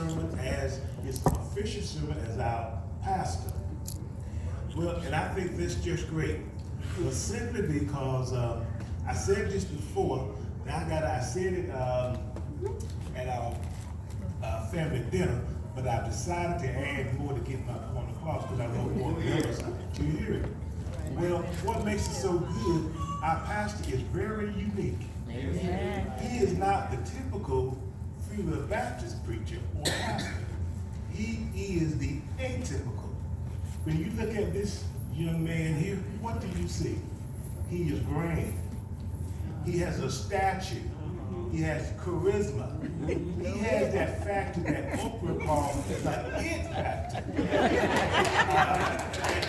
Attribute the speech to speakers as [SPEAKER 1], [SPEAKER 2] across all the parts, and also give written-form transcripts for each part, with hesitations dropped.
[SPEAKER 1] sermon as his official sermon as our pastor. Well, and I think that's just great. Well, simply because I said this before, I said it at our family dinner, but I decided to add more to get my point across because I want more members to hear it. Well, what makes it so good, our pastor is very unique. Amen. He is not the typical Freewell Baptist preacher or pastor. He is the atypical. When you look at this young man here, what do you see? He is grand. He has a stature. He has charisma. He has that factor that Oprah calls the it factor.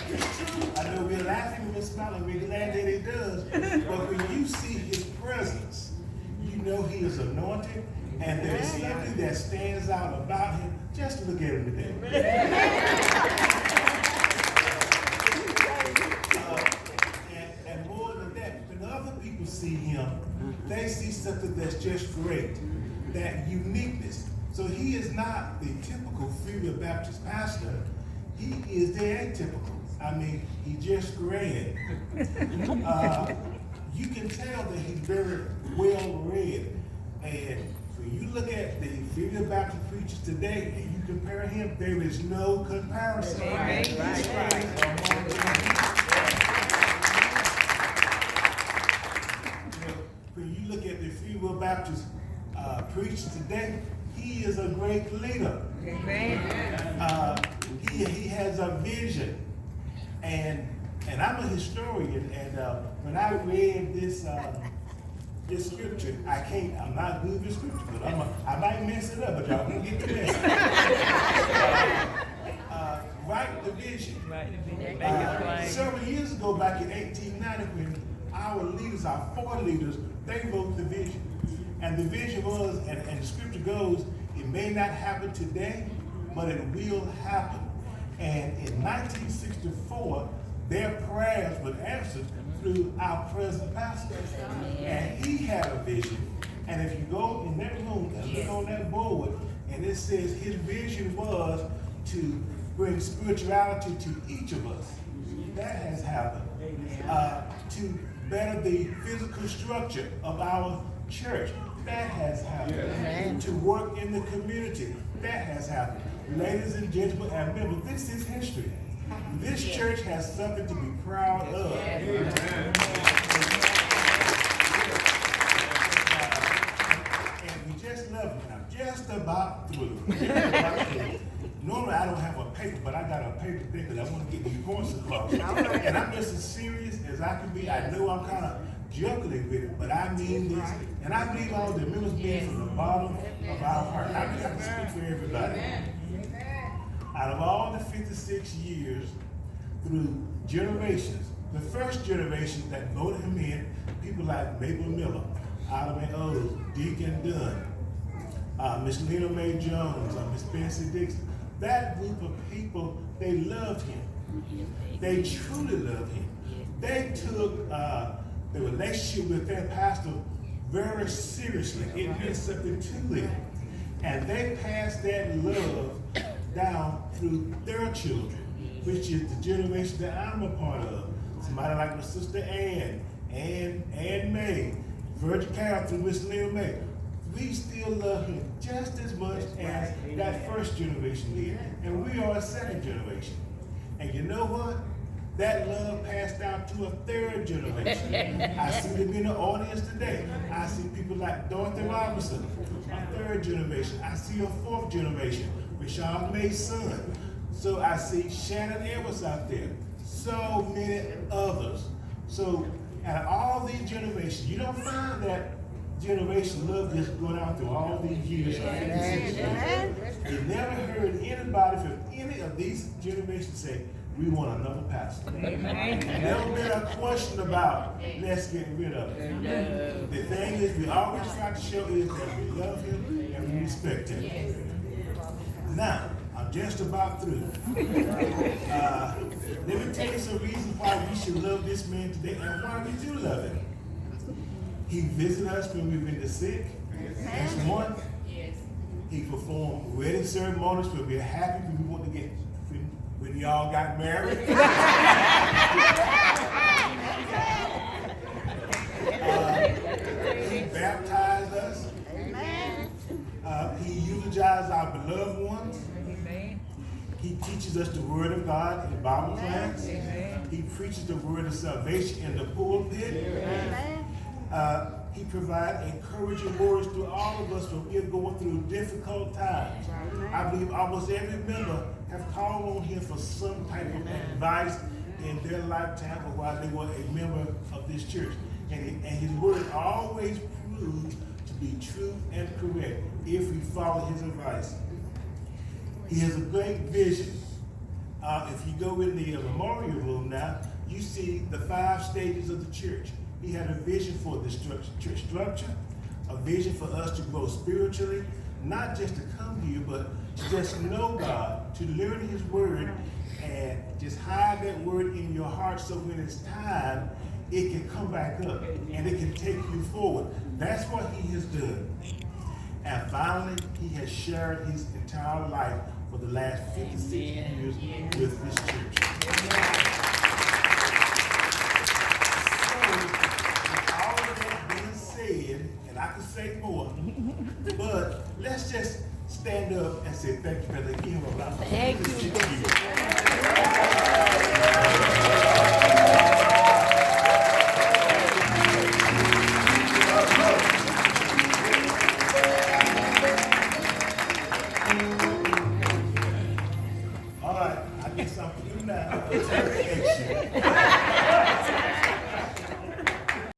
[SPEAKER 1] It's true. I know we're laughing, we're smiling, we're glad that he does. But when you see his presence, you know he is anointed, and there's something that stands out about him. Just look at him today. And more than that, when other people see him, they see something that's just great, that uniqueness. So he is not the typical Freewell Baptist pastor. He is the atypical. I mean, he's just grand. You can tell that he's very well read. And when you look at the Freewell Baptist preachers today and you compare him, there is no comparison. Right. When you look at the Freewell Baptist preachers today, he is a great leader. He has a vision. And I'm a historian, and when I read this scripture, I'm not good with scripture, but I might mess it up, but y'all can get the message. Write the vision. Several years ago, back in 1890, when our leaders, our four leaders, they wrote the vision. And the vision was, and the scripture goes, it may not happen today, but it will happen. And in 1964, their prayers were answered through our present pastor. And he had a vision. And if you go in that room and look on that board, and it says his vision was to bring spirituality to each of us. That has happened. To better the physical structure of our church. That has happened. To work in the community. That has happened. Ladies and gentlemen, and remember, this is history. This church has something to be proud of. And we just love it. I'm just about through. Normally I don't have a paper, but I got a paper today because I want to get these points across. And I'm just as serious as I can be. I know I'm kind of juggling with it, but I mean this. And I believe all the members mean from the bottom of our heart. I believe I can speak for everybody. Out of all the 56 years, through generations, the first generation that voted him in, people like Mabel Miller, Alderman O's, Deacon Dunn, Miss Lena Mae Jones, Miss Bessie Dixon, that group of people, they loved him. They truly loved him. They took the relationship with their pastor very seriously. It meant something to them. And they passed that love down through their children, which is the generation that I'm a part of. Somebody like my sister Ann May, Virgin Carol through Miss Lena May. We still love him just as much as that first generation did. And we are a second generation. And you know what? That love passed down to a third generation. I see them in the audience today. I see people like Dorothy Robinson, a third generation. I see a fourth generation with Sean May's son. So I see Shannon Edwards out there. So many others. So out of all these generations, you don't find that generation love just going out through all these years. You never heard anybody from any of these generations say, we want another pastor. Never been a question about, let's get rid of it. The thing is, we always try to show is that we love him and we respect him. Now, I'm just about through. Let me tell you some reasons why we should love this man today and why we do love him. He visited us when we've been sick. That's one. He performed wedding ceremonies. We're happy when we want to get when y'all got married. He baptized us.
[SPEAKER 2] Amen.
[SPEAKER 1] He eulogized our beloved ones.
[SPEAKER 3] Amen.
[SPEAKER 1] He teaches us the word of God in Bible class.
[SPEAKER 3] Amen.
[SPEAKER 1] He preaches the word of salvation in the pulpit.
[SPEAKER 2] Amen.
[SPEAKER 1] He provides encouraging words to all of us when we are going through difficult times. I believe almost every member have called on him for some type of advice in their lifetime or while they were a member of this church. And his word always proves to be true and correct if we follow his advice. He has a great vision. If you go in the memorial room now, you see the 5 stages of the church. He had a vision for the church structure, a vision for us to grow spiritually, not just to come here, but to just know God, to learn his word, and just hide that word in your heart so when it's time, it can come back up and it can take you forward. That's what he has done. And finally, he has shared his entire life for the last 56 years with this church. And I could say more, but let's just stand up and say thank you, brother. Give him a round of applause.
[SPEAKER 2] Thank you.